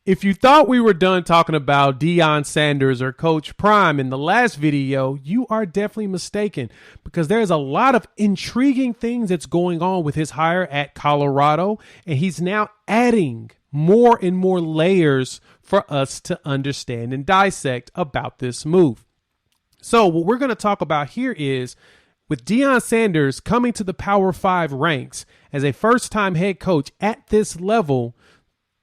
If you thought we were done talking about Deion Sanders or Coach Prime in the last video, you are definitely mistaken, because there's a lot of intriguing things that's going on with his hire at Colorado, and he's now adding more and more layers for us to understand and dissect about this move. So what we're going to talk about here is, with Deion Sanders coming to the Power 5 ranks as a first-time head coach at this level,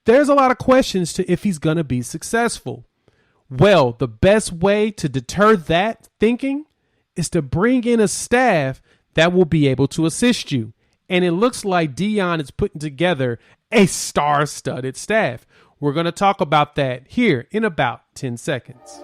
there's a lot of questions to if he's going to be successful. Well, the best way to deter that thinking is to bring in a staff that will be able to assist you. And it looks like Deion is putting together a star-studded staff. We're going to talk about that here in about 10 seconds.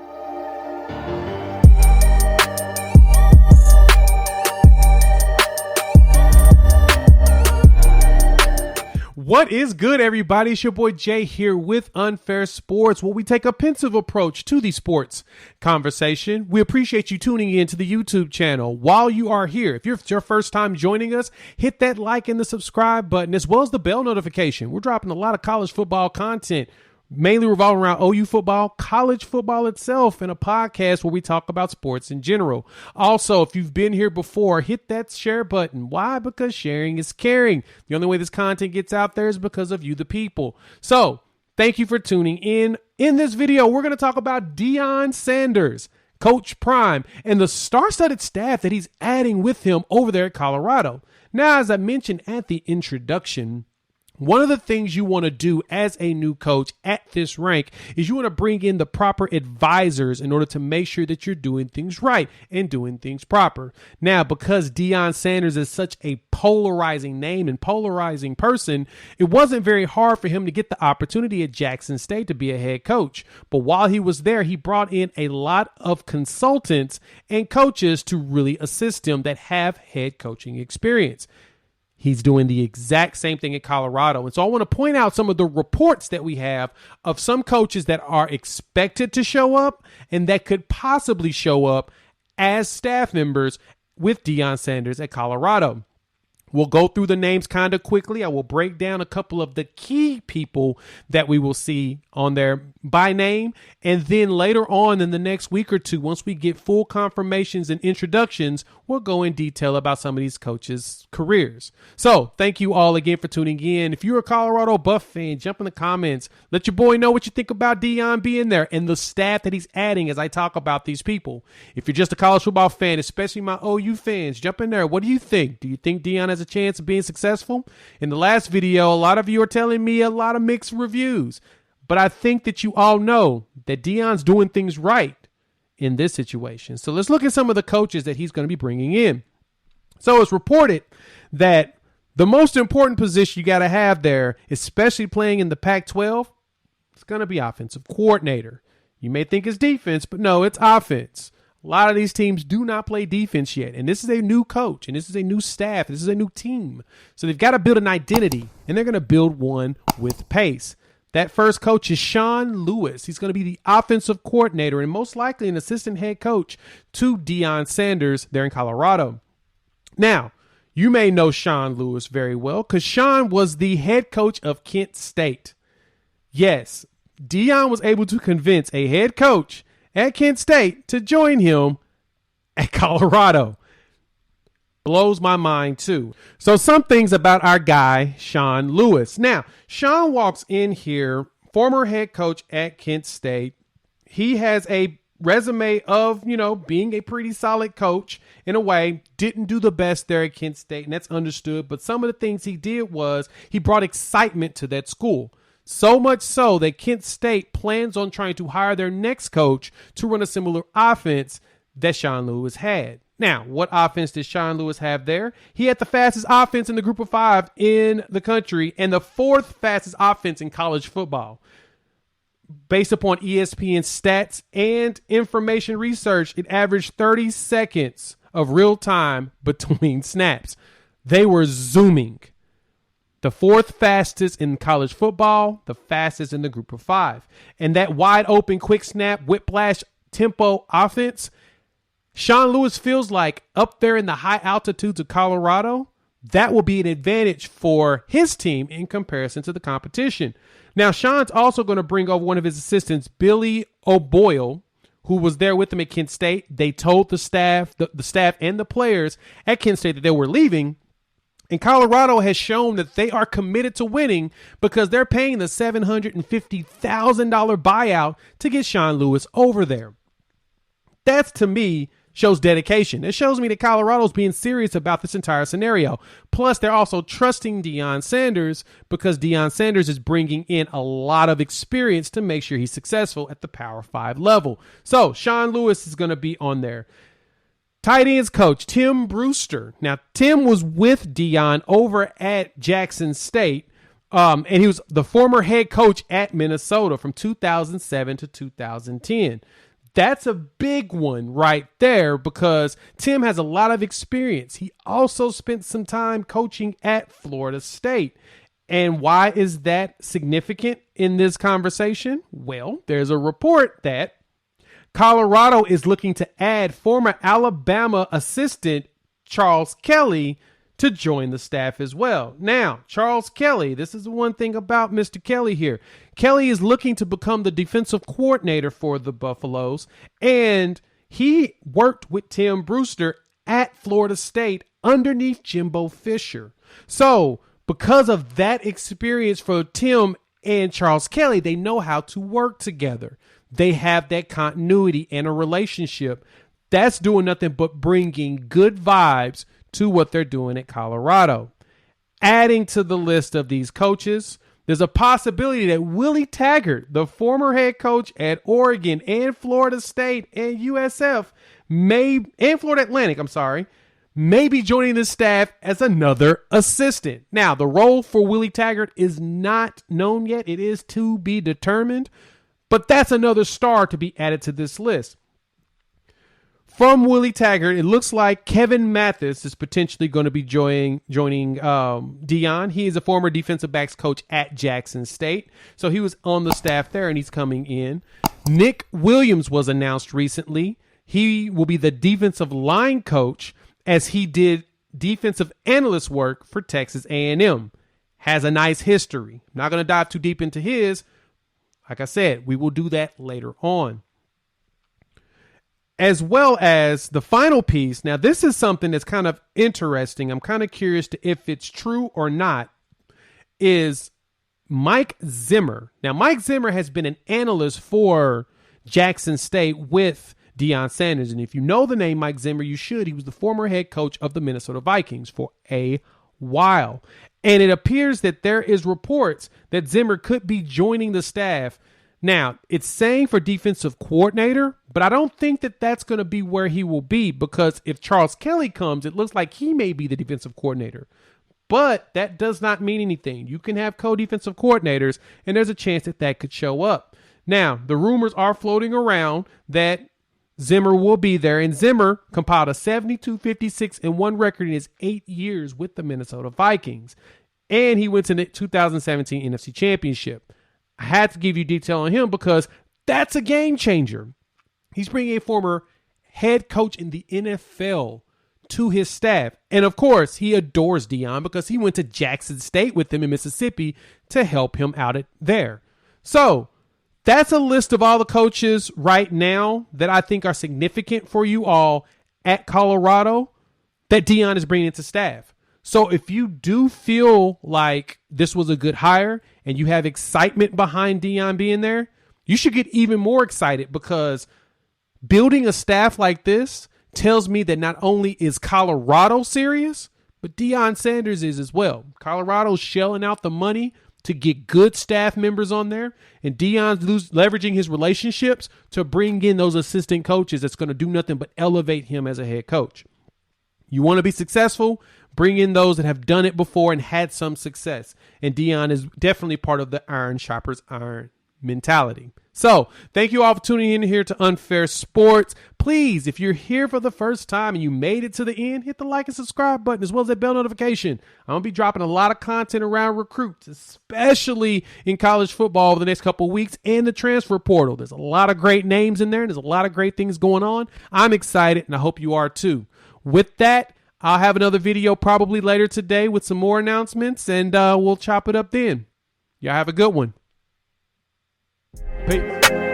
What is good, everybody? It's your boy Jay here with Unfair Sports, where we take a pensive approach to the sports conversation. We appreciate you tuning in to the YouTube channel. While you are here, if it's your first time joining us, hit that like and the subscribe button, as well as the bell notification. We're dropping a lot of college football content, mainly revolving around OU football, college football itself, and a podcast where we talk about sports in general. Also, if you've been here before, hit that share button. Why? Because sharing is caring. The only way this content gets out there is because of you, the people. So thank you for tuning in. In this video, we're going to talk about Deion Sanders, Coach Prime, and the star-studded staff that he's adding with him over there at Colorado. Now, as I mentioned at the introduction, one of the things you want to do as a new coach at this rank is you want to bring in the proper advisors in order to make sure that you're doing things right and doing things proper. Now, because Deion Sanders is such a polarizing name and polarizing person, it wasn't very hard for him to get the opportunity at Jackson State to be a head coach. But while he was there, he brought in a lot of consultants and coaches to really assist him that have head coaching experience. He's doing the exact same thing at Colorado. And so I want to point out some of the reports that we have of some coaches that are expected to show up and that could possibly show up as staff members with Deion Sanders at Colorado. We'll go through the names kind of quickly. I will break down a couple of the key people that we will see on there by name. And then later on in the next week or two, once we get full confirmations and introductions, we'll go in detail about some of these coaches' careers. So thank you all again for tuning in. If you're a Colorado Buff fan, jump in the comments. Let your boy know what you think about Deion being there and the staff that he's adding as I talk about these people. If you're just a college football fan, especially my OU fans, jump in there. What do you think? Do you think Deion has a chance of being successful? In the last video, a lot of you are telling me a lot of mixed reviews, but I think that you all know that Deion's doing things right in this situation. So let's look at some of the coaches that he's going to be bringing in. So it's reported that the most important position you got to have there, especially playing in the Pac-12, it's going to be offensive coordinator. You may think it's defense, but no, it's offense. A lot of these teams do not play defense yet, and this is a new coach, and this is a new staff, this is a new team. So they've got to build an identity, and they're going to build one with pace. That first coach is Sean Lewis. He's going to be the offensive coordinator and most likely an assistant head coach to Deion Sanders there in Colorado. Now, you may know Sean Lewis very well because Sean was the head coach of Kent State. Yes, Deion was able to convince a head coach at Kent State to join him at Colorado. Blows my mind too. So some things about our guy, Sean Lewis. Now, Sean walks in here, former head coach at Kent State. He has a resume of, being a pretty solid coach in a way. Didn't do the best there at Kent State, and that's understood. But some of the things he did was he brought excitement to that school. So much so that Kent State plans on trying to hire their next coach to run a similar offense that Sean Lewis had. Now, what offense did Sean Lewis have there? He had the fastest offense in the group of five in the country and the fourth fastest offense in college football. Based upon ESPN stats and information research, it averaged 30 seconds of real time between snaps. They were zooming. The fourth fastest in college football, the fastest in the group of five. And that wide open, quick snap, whiplash tempo offense, Sean Lewis feels like up there in the high altitudes of Colorado, that will be an advantage for his team in comparison to the competition. Now, Sean's also going to bring over one of his assistants, Billy O'Boyle, who was there with him at Kent State. They told the staff, the staff and the players at Kent State that they were leaving. And Colorado has shown that they are committed to winning because they're paying the $750,000 buyout to get Sean Lewis over there. That's, to me, shows dedication. It shows me that Colorado's being serious about this entire scenario. Plus, they're also trusting Deion Sanders because Deion Sanders is bringing in a lot of experience to make sure he's successful at the Power 5 level. So, Sean Lewis is going to be on there. Tight ends coach, Tim Brewster. Now, Tim was with Deion over at Jackson State, and he was the former head coach at Minnesota from 2007 to 2010. That's a big one right there because Tim has a lot of experience. He also spent some time coaching at Florida State. And why is that significant in this conversation? Well, there's a report that Colorado is looking to add former Alabama assistant Charles Kelly to join the staff as well. Now, Charles Kelly, this is the one thing about Mr. Kelly here. Kelly is looking to become the defensive coordinator for the Buffaloes, and he worked with Tim Brewster at Florida State underneath Jimbo Fisher. So, because of that experience for Tim and Charles Kelly, they know how to work together. They have that continuity and a relationship. That's doing nothing but bringing good vibes to what they're doing at Colorado. Adding to the list of these coaches, there's a possibility that Willie Taggart, the former head coach at Oregon and Florida State and USF, and Florida Atlantic, may be joining the staff as another assistant. Now, the role for Willie Taggart is not known yet. It is to be determined, but that's another star to be added to this list. From Willie Taggart, it looks like Kevin Mathis is potentially going to be joining Deion. He is a former defensive backs coach at Jackson State, so he was on the staff there, and he's coming in. Nick Williams was announced recently. He will be the defensive line coach as he did defensive analyst work for Texas A&M. Has a nice history. I'm not going to dive too deep into his. Like I said, we will do that later on. As well as the final piece. Now, this is something that's kind of interesting. I'm kind of curious to if it's true or not, is Mike Zimmer. Now, Mike Zimmer has been an analyst for Jackson State with Deion Sanders. And if you know the name Mike Zimmer, you should. He was the former head coach of the Minnesota Vikings for a while. And it appears that there is reports that Zimmer could be joining the staff. Now, it's saying for defensive coordinator, but I don't think that that's going to be where he will be because if Charles Kelly comes, it looks like he may be the defensive coordinator. But that does not mean anything. You can have co-defensive coordinators, and there's a chance that that could show up. Now, the rumors are floating around that Zimmer will be there, and Zimmer compiled a 72-56-1 record in his 8 years with the Minnesota Vikings. And he went to the 2017 NFC Championship. I had to give you detail on him because that's a game changer. He's bringing a former head coach in the NFL to his staff. And of course, he adores Deion because he went to Jackson State with him in Mississippi to help him out there. So that's a list of all the coaches right now that I think are significant for you all at Colorado that Deion is bringing into staff. So if you do feel like this was a good hire and you have excitement behind Deion being there, you should get even more excited because building a staff like this tells me that not only is Colorado serious, but Deion Sanders is as well. Colorado's shelling out the money to get good staff members on there, and Deion's leveraging his relationships to bring in those assistant coaches that's going to do nothing but elevate him as a head coach. You want to be successful? Bring in those that have done it before and had some success. And Deion is definitely part of the iron sharpers iron mentality. So thank you all for tuning in here to Unfair Sports. Please, if you're here for the first time and you made it to the end, hit the like and subscribe button as well as that bell notification. I'm going to be dropping a lot of content around recruits, especially in college football over the next couple of weeks and the transfer portal. There's a lot of great names in there. And there's a lot of great things going on. I'm excited and I hope you are too. With that, I'll have another video probably later today with some more announcements and we'll chop it up then. Y'all have a good one. Peace.